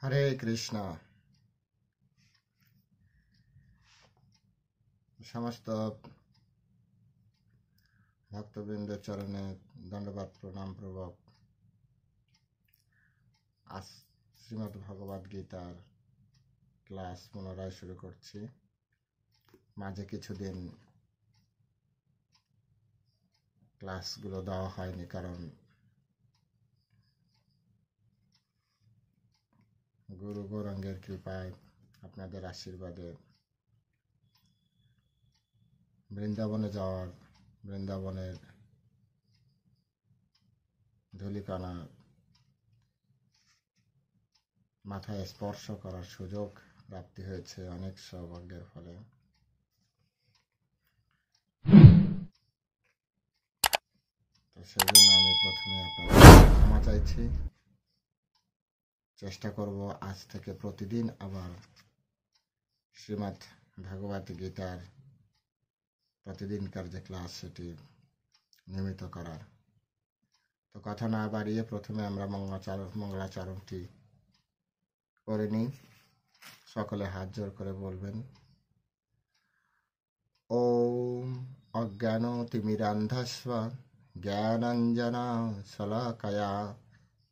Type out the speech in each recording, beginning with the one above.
হরে কৃষ্ণ। সমস্ত ভক্তবৃন্দের চরণে দণ্ডবাদ প্রণাম পূর্বক আজ শ্রীমদ্ ভগবদ গীতার ক্লাস পুনরায় শুরু করছি। মাঝে কিছুদিন ক্লাসগুলো দেওয়া হয়নি, কারণ গুরু গৌরাঙ্গের কৃপায়, আপনাদের আশীর্বাদে বৃন্দাবনের ধূলিকণা মাথায় স্পর্শ করার সুযোগ প্রাপ্তি হয়েছে অনেক সৌভাগ্যের ফলে। তো সেই জন্য আমি প্রথমে আপনাদের ক্ষমা চাইছি। চেষ্টা করব আজ থেকে প্রতিদিন আবার শ্রীমদ্ ভগবদ গীতার প্রতিদিনকার যে ক্লাস সেটি নিয়মিত করার। তো কথা না বাড়িয়ে প্রথমে আমরা মঙ্গলাচরণটি করে নিই। সকলে হাত জোর করে বলবেন, ওম অজ্ঞানতিমিরান্ধস্ব জ্ঞানাঞ্জনা শলাকয়া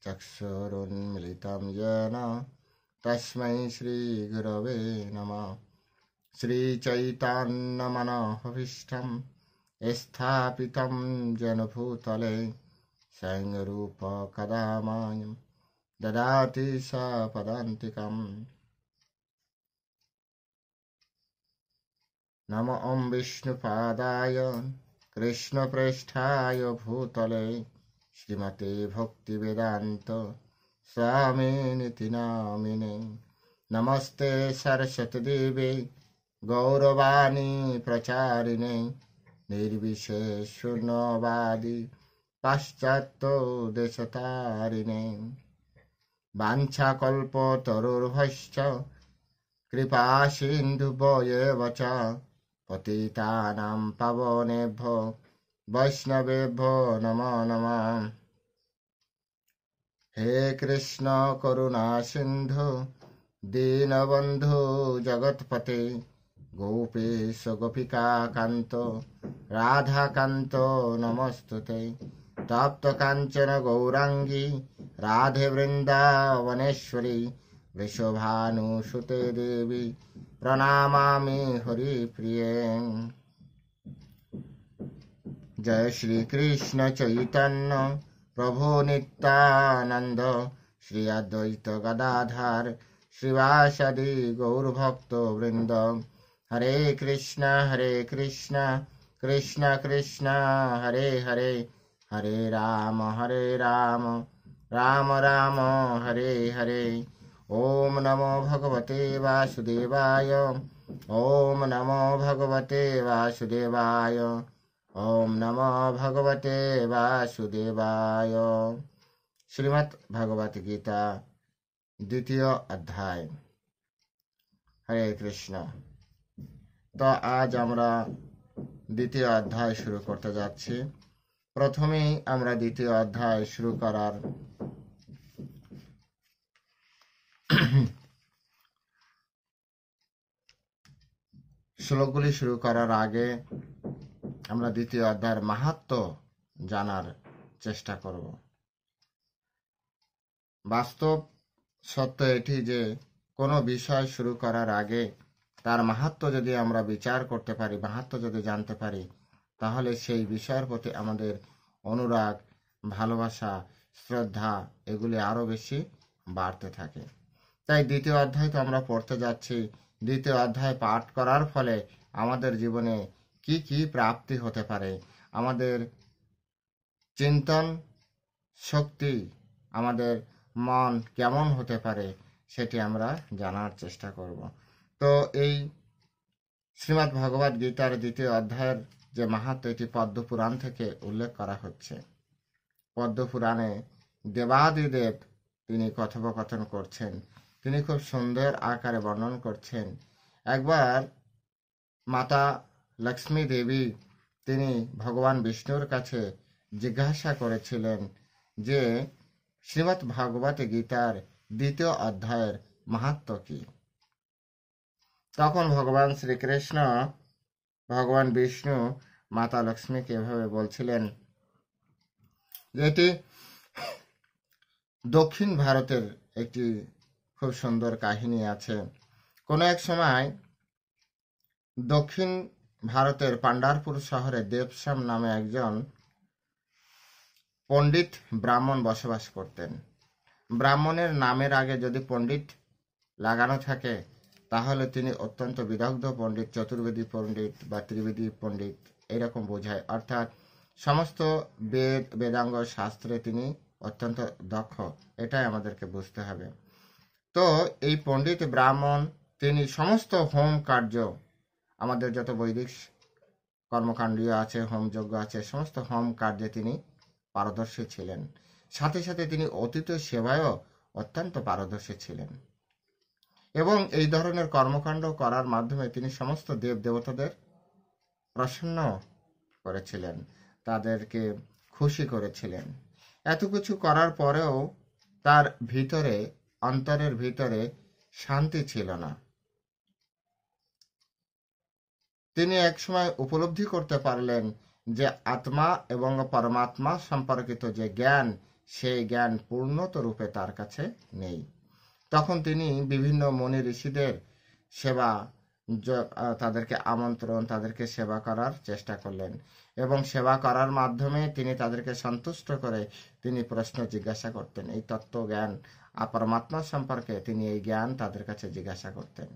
চক্ষুরুন্মিলিतं येन তস্मै শ্রীগুরবে নমঃ। শ্রীচৈতন্যমনোভীষ্টং স্থাপিतं येन भूतले स्वयं रूप कदा मह्यं ददाति स्वपदान्तिकम्। नमो ॐ विष्णुपादाय कृष्णप्रेष्ठाय भूतले श्रीमते भक्तिवेदान्त स्वामिनिति नामिने। नमस्ते सरस्वती देवे गौरवाणी प्रचारिणे निर्विशेषशून्यवादी पाश्चात्य देशतारिणे। वाञ्छाकल्पतरुर्भश्च कृपा सिन्धुभ्येव च पतितानां पावनेभ्यो वैष्णवेभ्यो नमो नमः। हे कृष्ण करुणा सिन्धु दीनबन्धु जगत्पते गोपेश गोपिकान्त राधाकान्त नमस्तुते। तप्त काञ्चन गौराङ्गी राधे वृन्दावनेश्वरी वृषभानुसुते देवी प्रणामामि हरिप्रिये। जय श्री कृष्ण चैतन्य प्रभु नित्यानंद श्री अद्वैत गदाधर श्रीवासदि गौरभक्त वृंद। हरे कृष्ण कृष्ण कृष्ण हरे हरे, हरे राम राम राम हरे हरे। ओम नमो भगवते वासुदेवाय, ओम नमो भगवते वासुदेवाय, ओम नमो भगवते वासुदेवाय। श्रीमद् भगवत गीता द्वितीय अध्याय। हरे कृष्ण। तो आज আমরা দ্বিতীয় অধ্যায় শুরু করতে যাচ্ছি। প্রথমেই আমরা দ্বিতীয় অধ্যায় শুরু করার শ্লোকগুলি শুরু করার আগে আমরা দ্বিতীয় অধ্যায়ের মাহাত্ম্য জানার চেষ্টা করব। বাস্তব সত্য এটি যে কোনো বিষয় শুরু করার আগে তার মাহাত্ম্য যদি আমরা বিচার করতে পারি, মাহাত্ম্য যদি জানতে পারি, তাহলে সেই বিষয়ের প্রতি আমাদের অনুরাগ, ভালোবাসা, শ্রদ্ধা এগুলি আরো বেশি বাড়তে থাকে। তাই দ্বিতীয় অধ্যায় তো আমরা পড়তে যাচ্ছি। দ্বিতীয় অধ্যায় পাঠ করার ফলে আমাদের জীবনে কি কি প্রাপ্তি হতে পারে, আমাদের চিন্তন শক্তি, আমাদের মন কেমন হতে পারে, সেটি আমরা জানার চেষ্টা করব। তো এই শ্রীমদ্ ভগবদ গীতার দ্বিতীয় অধ্যায়ের যে মাহাত্ম্য, এটি পদ্মপুরাণ থেকে উল্লেখ করা হচ্ছে। পদ্মপুরাণে দেবাদিদেব তিনি কথোপকথন করছেন। তিনি খুব সুন্দর আকারে বর্ণন করছেন। একবার মাতা লক্ষ্মী দেবী তিনি ভগবান বিষ্ণুর কাছে জিজ্ঞাসা করেছিলেন যে শ্রীমদ্ ভাগবত গীতার দ্বিতীয় অধ্যায়ের মাহাত্ম্য কি। তখন ভগবান শ্রীকৃষ্ণ, ভগবান বিষ্ণু মাতা লক্ষ্মীকে এভাবে বলছিলেন যে এটি দক্ষিণ ভারতের একটি খুব সুন্দর কাহিনী আছে। কোনো এক সময় দক্ষিণ ভারতের পান্ডারপুর শহরে দেবশ্যাম নামে একজন পণ্ডিত ব্রাহ্মণ বসবাস করতেন। ব্রাহ্মণের নামের আগে যদি পণ্ডিত লাগানো থাকে তাহলে তিনি অত্যন্ত বিদগ্ধ পণ্ডিত, চতুর্বেদী পণ্ডিত বা ত্রিবেদী পণ্ডিত এরকম বোঝায়, অর্থাৎ সমস্ত বেদ বেদাঙ্গ শাস্ত্রে তিনি অত্যন্ত দক্ষ, এটাই আমাদেরকে বুঝতে হবে। তো এই পণ্ডিত ব্রাহ্মণ তিনি সমস্ত হোম কার্য, আমাদের যত বৈদিক কর্মকাণ্ডীয় আছে, হোমযজ্ঞ আছে, সমস্ত হোম কার্যে তিনি পারদর্শী ছিলেন। সাথে সাথে তিনি অতীত সেবায়ও অত্যন্ত পারদর্শী ছিলেন এবং এই ধরনের কর্মকাণ্ড করার মাধ্যমে তিনি সমস্ত দেব দেবতাদের প্রসন্ন করেছিলেন, তাদেরকে খুশি করেছিলেন। এত কিছু করার পরেও তার ভিতরে, অন্তরের ভিতরে শান্তি ছিল না। তিনি একসময় উপলব্ধি করতে পারলেন যে আত্মা এবং পরমাত্মা সম্পর্কিত যে জ্ঞান, সেই জ্ঞান পূর্ণত রূপে তার কাছে নেই। তখন তিনি বিভিন্ন মুনি ঋষিদের সেবা, তাদেরকে আমন্ত্রণ, তাদেরকে সেবা করার চেষ্টা করলেন এবং সেবা করার মাধ্যমে তিনি তাদেরকে সন্তুষ্ট করে তিনি প্রশ্ন জিজ্ঞাসা করতেন। এই তত্ত্ব জ্ঞান পরমাত্মা সম্পর্কে তিনি এই জ্ঞান তাদের কাছে জিজ্ঞাসা করতেন।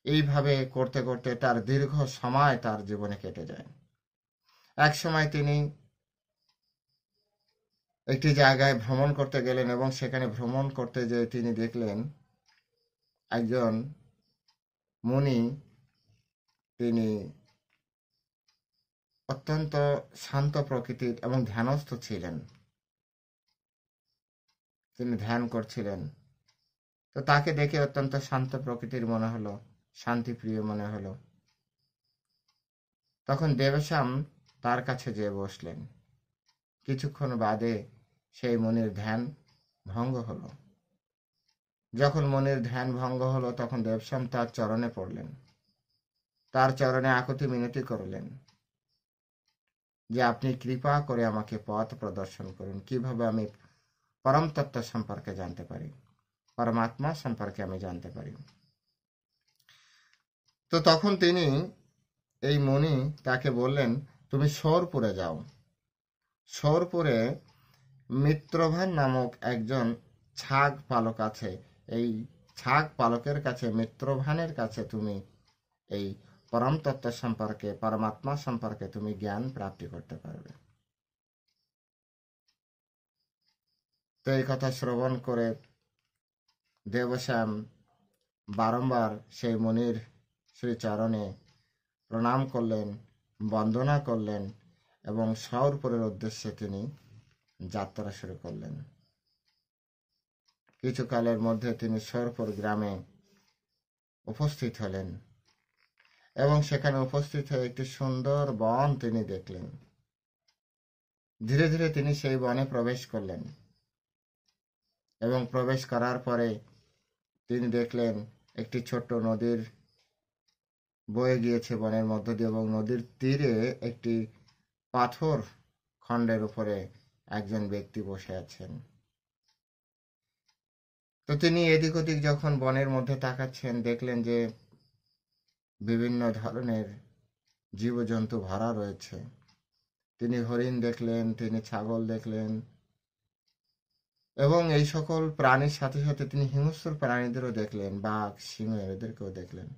এইভাবে করতে করতে তার দীর্ঘ সময় তার জীবনে কেটে যায়। এক সময় তিনি একটি জায়গায় ভ্রমণ করতে গেলেন এবং সেখানে ভ্রমণ করতে যেয়ে তিনি দেখলেন একজন মুনি, তিনি অত্যন্ত শান্ত প্রকৃতির এবং ধ্যানস্থ ছিলেন, তিনি ধ্যান করছিলেন। তো তাকে দেখে অত্যন্ত শান্ত প্রকৃতির মনে হলো, শান্তিপ্রিয় মনে হলো। তখন দেবশ্যাম তার কাছে যেয়ে বসলেন। কিছুক্ষণ বাদে সেই মুনির ধ্যান ভঙ্গ হলো। যখন মুনির ধ্যান ভঙ্গ হলো তখন দেবশ্যাম তার চরণে পড়লেন, তার চরণে আকুতি মিনতি করলেন যে আপনি কৃপা করে আমাকে পথ প্রদর্শন করুন, কিভাবে আমি পরম তত্ত্ব সম্পর্কে জানতে পারি, পরমাত্মা সম্পর্কে আমি জানতে পারি। তো তখন তিনি, এই মুনি তাকে বললেন তুমি সোরপুরে যাও। সোরপুরে মিত্রভান নামক একজন ছাগ পালক আছে, এই ছাগ পালকের কাছে, মিত্রভানের কাছে তুমি এই পরম তত্ত্ব সম্পর্কে, পরমাত্মা সম্পর্কে তুমি জ্ঞান প্রাপ্তি করতে পারবে। তো এই কথা শ্রবণ করে দেবশ্যাম বারংবার সেই মুনির শ্রীচরণে প্রণাম করলেন, বন্দনা করলেন এবং সোরপুরের উদ্দেশ্যে তিনি যাত্রা শুরু করলেন। কিছুকালের মধ্যে তিনি সোরপুর গ্রামে উপস্থিত হলেন এবং সেখানে উপস্থিত হয়ে একটি সুন্দর বন তিনি দেখলেন। ধীরে ধীরে তিনি সেই বনে প্রবেশ করলেন এবং প্রবেশ করার পরে তিনি দেখলেন একটি ছোট্ট নদীর বয়ে গিয়েছে বনের মধ্য দিয়ে এবং নদীর তীরে একটি পাথর খণ্ডের উপরে একজন ব্যক্তি বসে আছেন। তো তিনি এদিক ওদিক যখন বনের মধ্যে তাকাচ্ছেন, দেখলেন যে বিভিন্ন ধরনের জীবজন্তু ভরা রয়েছে। তিনি হরিণ দেখলেন, তিনি ছাগল দেখলেন এবং এই সকল প্রাণীর সাথে সাথে তিনি হিংস্র প্রাণীদেরও দেখলেন, বাঘ, সিংহ এদেরকেও দেখলেন।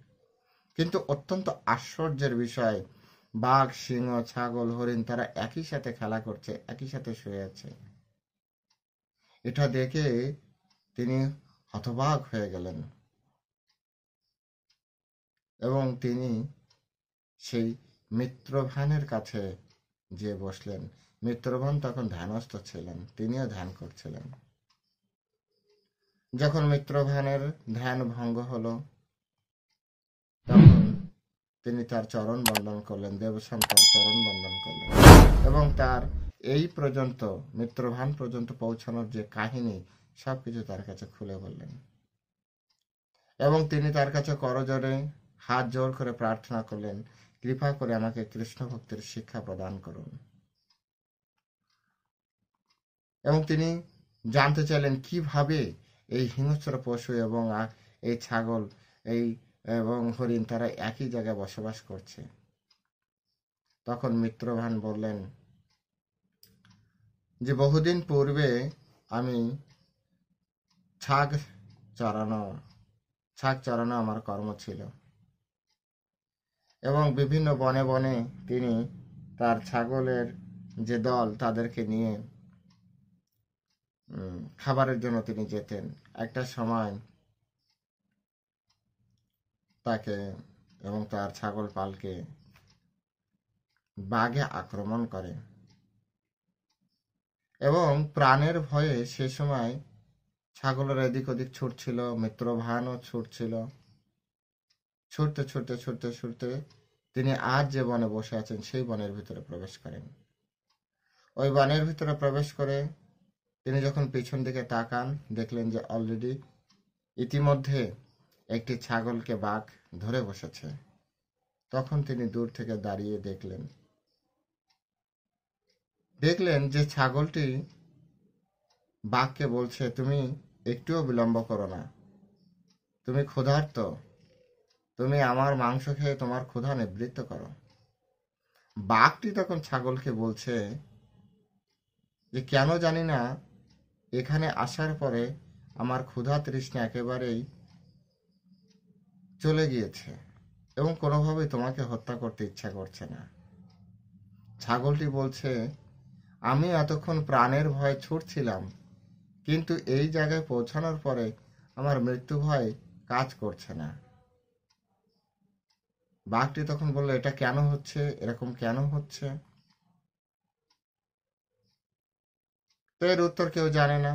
কিন্তু অত্যন্ত আশ্চর্যের বিষয়, বাঘ, সিংহ, ছাগল, হরিণ তারা একই সাথে খেলা করছে, একই সাথে শুয়ে আছে। এটা দেখে তিনি হতবাক হয়ে গেলেন এবং তিনি সেই মিত্রভানের কাছে যে বসলেন। মিত্রভান তখন ধ্যানস্থ ছিলেন, তিনিও ধ্যান করছিলেন। যখন মিত্রভানের ধ্যান ভঙ্গ হলো তখন তিনি তার চরণ বন্দন করলেন, দেবশ্যাম তার চরণ বন্দন করলেন এবং তার এই পর্যন্ত মিত্রভান পর্যন্ত পৌঁছানোর যে কাহিনী সবকিছু তার কাছে খুলে বললেন। এবং তিনি তার কাছে করজোড়ে হাত জোর করে প্রার্থনা করলেন, কৃপা করে আমাকে কৃষ্ণ ভক্তির শিক্ষা প্রদান করুন। এবং তিনি জানতে চাইলেন কিভাবে এই হিংস্র পশু এবং এই ছাগল এই এবং হরিণ তারা একই জায়গায় বসবাস করছে। তখন মিত্রভান বললেন যে বহুদিন পূর্বে আমি ছাগ চড়ানো আমার কর্ম ছিল, এবং বিভিন্ন বনে বনে তিনি তার ছাগলের যে দল তাদেরকে নিয়ে খাবারের জন্য তিনি যেতেন। একটা সময় তাকে এবং তার ছাগল পালকে বাঘে আক্রমণ করে, এবং প্রাণের ভয়ে সে সময় ছাগলের এদিক ওদিক ছুটছিল, মিত্রভানও ছুটছিল। ছুটতে ছুটতে ছুটতে ছুটতে তিনি আজ যে বনে বসে আছেন সেই বনের ভিতরে প্রবেশ করেন। ওই বনের ভিতরে প্রবেশ করে তিনি যখন পিছন দিকে তাকান, দেখলেন যে অলরেডি ইতিমধ্যে একটি ছাগলকে বাঘ ধরে বসেছে। তখন তিনি দূর থেকে দাঁড়িয়ে দেখলেন যে ছাগলটি বাঘকে বলছে, তুমি একটুও বিলম্ব করো না, তুমি ক্ষুধার্ত, তুমি আমার মাংস খেয়ে তোমার ক্ষুধা নিবৃত্ত করো। বাঘটি তখন ছাগলকে বলছে যে কেন জানি না এখানে আসার পরে আমার ক্ষুধা তৃষ্ণা একেবারেই চলে গিয়েছে এবং কোনোভাবেই তোমাকে হত্যা করতে ইচ্ছা করছে না। ছাগলটি বলছে, আমি এতক্ষণ প্রাণের ভয়ে ছুটছিলাম, কিন্তু এই জায়গায় পৌঁছানোর পরে আমার মৃত্যু ভয় কাজ করছে না। বাঘটি তখন বলল, এটা কেন হচ্ছে, এরকম কেন হচ্ছে? তো এর উত্তর কেউ জানে না।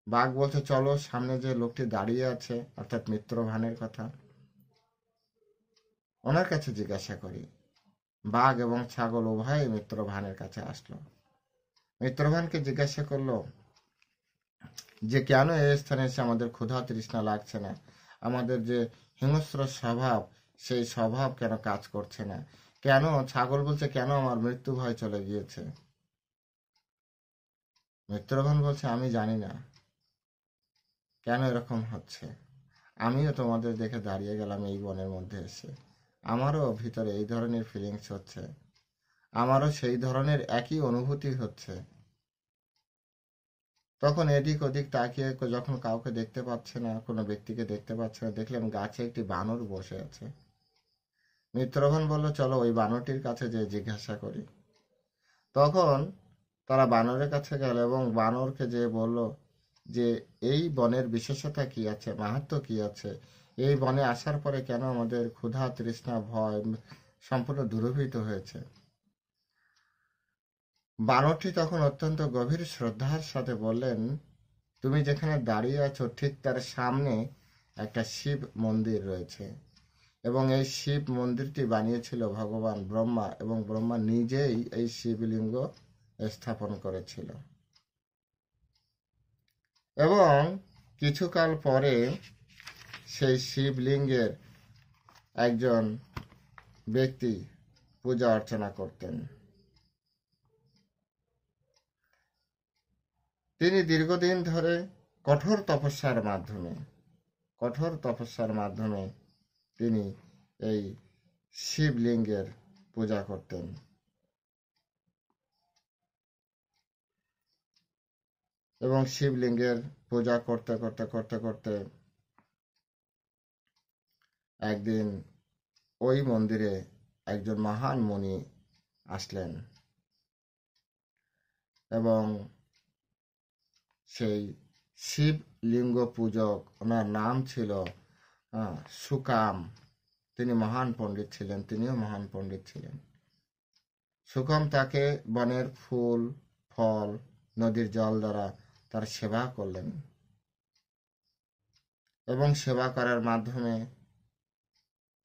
বাঘ বলছে, চলো সামনে যে লোকটি দাঁড়িয়ে আছে, অর্থাৎ মিত্রভানের কথা, ওনার কাছে জিজ্ঞাসা করি। বাঘ এবং ছাগল উভয় মিত্রভানের কাছে আসলো। মিত্রভানকে জিজ্ঞাসা করলো যে কেন এই স্থানে এসে আমাদের ক্ষুধা তৃষ্ণা লাগছে না, আমাদের যে হিংস্র স্বভাব সেই স্বভাব কেন কাজ করছে না, কেন? ছাগল বলছে, কেন আমার মৃত্যু ভয় চলে গিয়েছে। মিত্রভান বলছে, আমি জানি না কেন এরকম হচ্ছে, আমিও তোমাদের দেখে দাঁড়িয়ে গেলাম এই বনের মধ্যে এসে, আমারও ভিতরে এই ধরনের ফিলিংস হচ্ছে, আমারও সেই ধরনের একই অনুভূতি হচ্ছে। তখন এদিক ওদিক তাকিয়ে যখন কাউকে দেখতে পাচ্ছে না, কোনো ব্যক্তিকে দেখতে পাচ্ছে না, দেখলাম গাছে একটি বানর বসে আছে। মিত্রভান বলল, চলো ওই বানরটির কাছে যে জিজ্ঞাসা করি। তখন তারা বানরের কাছে গেল এবং বানরকে যে বলল যে এই বনের বিশেষতা কি আছে, মাহাত্ম্য কি আছে, এই বনে আসার পরে কেন আমাদের ক্ষুধা তৃষ্ণা ভয় সম্পূর্ণ দূরীভূত হয়েছে। বানরটি তখন অত্যন্ত গভীর শ্রদ্ধার সাথে বললেন, তুমি যেখানে দাঁড়িয়ে আছো ঠিক তার সামনে একটা শিব মন্দির রয়েছে, এবং এই শিব মন্দিরটি বানিয়েছিল ভগবান ব্রহ্মা, এবং ব্রহ্মা নিজেই এই শিবলিঙ্গ স্থাপন করেছিল। এবং কিছুকাল পরে সেই শিবলিঙ্গের একজন ব্যক্তি পূজা অর্চনা করতেন। তিনি দীর্ঘদিন ধরে কঠোর তপস্যার মাধ্যমে তিনি এই শিবলিঙ্গের পূজা করতেন। এবং শিবলিঙ্গের পূজা করতে করতে করতে করতে একদিন ওই মন্দিরে একজন মহান মুনি আসলেন, এবং সেই শিবলিঙ্গ পূজক, ওনার নাম ছিল সুকাম। তিনি মহান পণ্ডিত ছিলেন, তিনিও মহান পণ্ডিত ছিলেন। সুকাম তাকে বনের ফুল ফল নদীর জল দ্বারা তার সেবা করলেন, এবং সেবা করার মাধ্যমে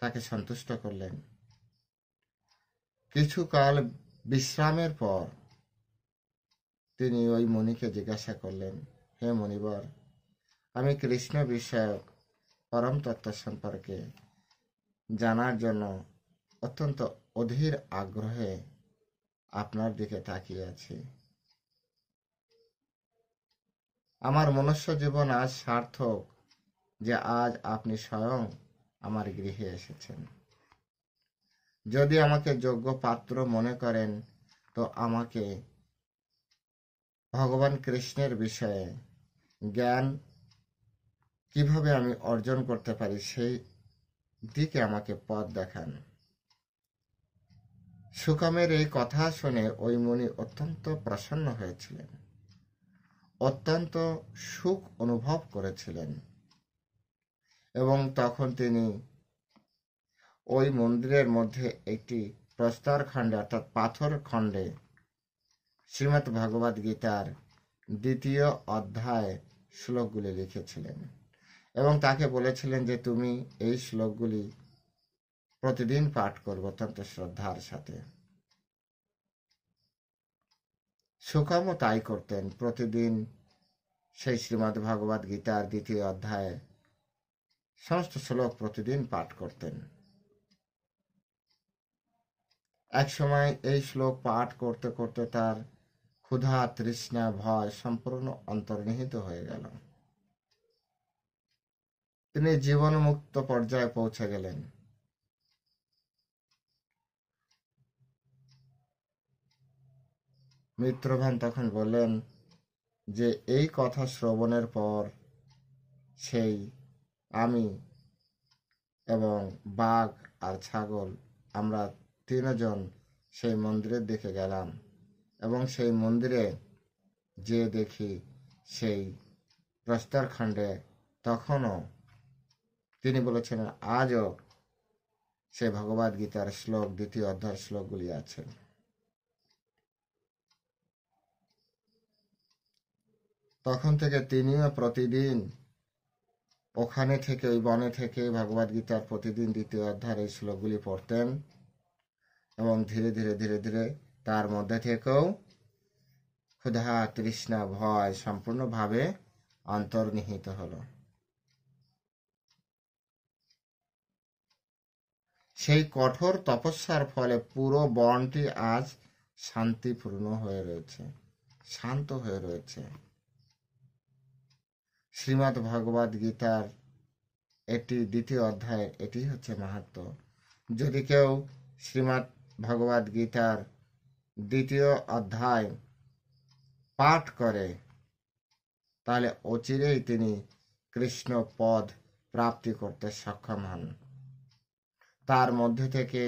তাকে সন্তুষ্ট করলেন। কিছুকাল বিশ্রামের পর তিনি ওই মুনিকে জিজ্ঞাসা করলেন, হে মুনিবর, আমি কৃষ্ণ বিষয়ক পরম তত্ত্ব সম্পর্কে জানার জন্য অত্যন্ত অধীর আগ্রহে আপনার দিকে তাকিয়ে আছি। আমার মনুষ্য জীবন আজ সার্থক যে আজ আপনি স্বয়ং আমার গৃহে এসেছেন। যদি আমাকে যোগ্য পাত্র মনে করেন তো আমাকে ভগবান কৃষ্ণের বিষয়ে জ্ঞান কিভাবে আমি অর্জন করতে পারি সেই দিকে আমাকে পথ দেখান। সুকামের এই কথা শুনে ওই মুনি অত্যন্ত প্রসন্ন হয়েছিলেন, অত্যন্ত সুখ অনুভব করেছিলেন এবং তখন তিনি ওই মন্দিরের মধ্যে একটি প্রস্তর খণ্ডে অর্থাৎ পাথর খণ্ডে শ্রীমদ্ ভগবদ গীতার 2য় অধ্যায় শ্লোকগুলি লিখেছিলেন এবং তাকে বলেছিলেন যে তুমি এই শ্লোকগুলি প্রতিদিন পাঠ করবে অত্যন্ত শ্রদ্ধার সাথে। সুকামও তাই করতেন, প্রতিদিন সেই শ্রীমদ্ ভগবদ গীতার 2য় অধ্যায়ে সমস্ত শ্লোক প্রতিদিন পাঠ করতেন। এক সময় এই শ্লোক পাঠ করতে করতে তার ক্ষুধা, তৃষ্ণা, ভয় সম্পূর্ণ অন্তর্নিহিত হয়ে গেল। তিনি জীবনমুক্ত পর্যায়ে পৌঁছে গেলেন। মিত্রভান তখন বললেন যে এই কথা শ্রবণের পর সেই আমি এবং বাঘ আর ছাগল আমরা 3 জন সেই মন্দিরের দিকে গেলাম এবং সেই মন্দিরে যে দেখি সেই প্রস্তরখণ্ডে তখনও তিনি বলেছেন আজও সে ভগবদ গীতার শ্লোক 2য় অধ্যায়ের শ্লোকগুলি আছে। তখন থেকে তিনিও প্রতিদিন ওখানে থেকে ওই বনে থেকে ভগবদ গীতার প্রতিদিন 2য় অধ্যায়ের এই শ্লোকগুলি পড়তেন এবং ধীরে ধীরে ধীরে ধীরে তার মধ্যে থেকেও ক্ষুধা, তৃষ্ণা, ভয় সম্পূর্ণভাবে অন্তর্নিহিত হলো। সেই কঠোর তপস্যার ফলে পুরো বনটি আজ শান্তিপূর্ণ হয়ে রয়েছে, শান্ত হয়ে রয়েছে। শ্রীমদ্ ভগবদ গীতার এটি 2য় অধ্যায়ের এটি হচ্ছে মাহাত্ম্য। যদি কেউ শ্রীমদ্ ভগবদ গীতার 2য় অধ্যায় পাঠ করে তাহলে অচিরেই তিনি কৃষ্ণ পদ প্রাপ্তি করতে সক্ষম হন। তার মধ্যে থেকে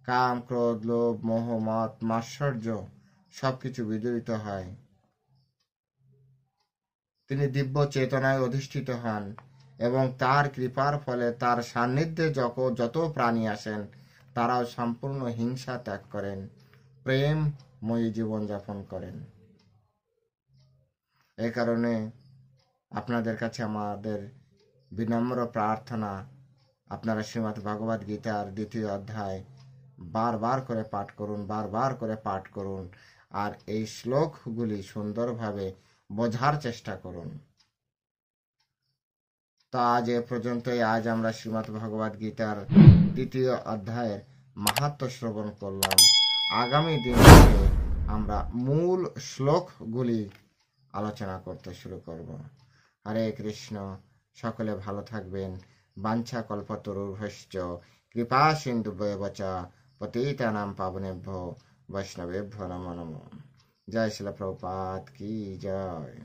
কাম, ক্রোধ, লোভ, মোহ, মদ, মাৎসর্য সবকিছু বিদূরিত হয়। তিনি দিব্য চেতনায় অধিষ্ঠিত হন এবং তার কৃপার ফলে তার সান্নিধ্যে যত প্রাণী আসেন তারাও সম্পূর্ণ হিংসা ত্যাগ করেন, প্রেমময়ী জীবনযাপন করেন। এই কারণে আপনাদের কাছে আমাদের বিনম্র প্রার্থনা, আপনারা শ্রীমদ্ ভগবদ গীতার 2য় অধ্যায় বারবার করে পাঠ করুন, বারবার করে পাঠ করুন আর এই শ্লোকগুলি সুন্দরভাবে বোঝার চেষ্টা করুন। তো আজ এ পর্যন্তই। আজ আমরা শ্রীমদ্ ভগবদ গীতার 2য় অধ্যায়ের মাহাত্ম্য শ্রবণ করলাম। আগামী দিন থেকে আমরা মূল শ্লোকগুলি আলোচনা করতে শুরু করব। হরে কৃষ্ণ। সকলে ভালো থাকবেন। বাঞ্ছা কল্পতরুভ্যশ্চ কৃপা সিন্ধুভ্যেব চ পতিতানাং পাবনেভ্যো বৈষ্ণবেভ্যো নমো নমঃ। জয় শিল প্রভুপাদ কি জয়।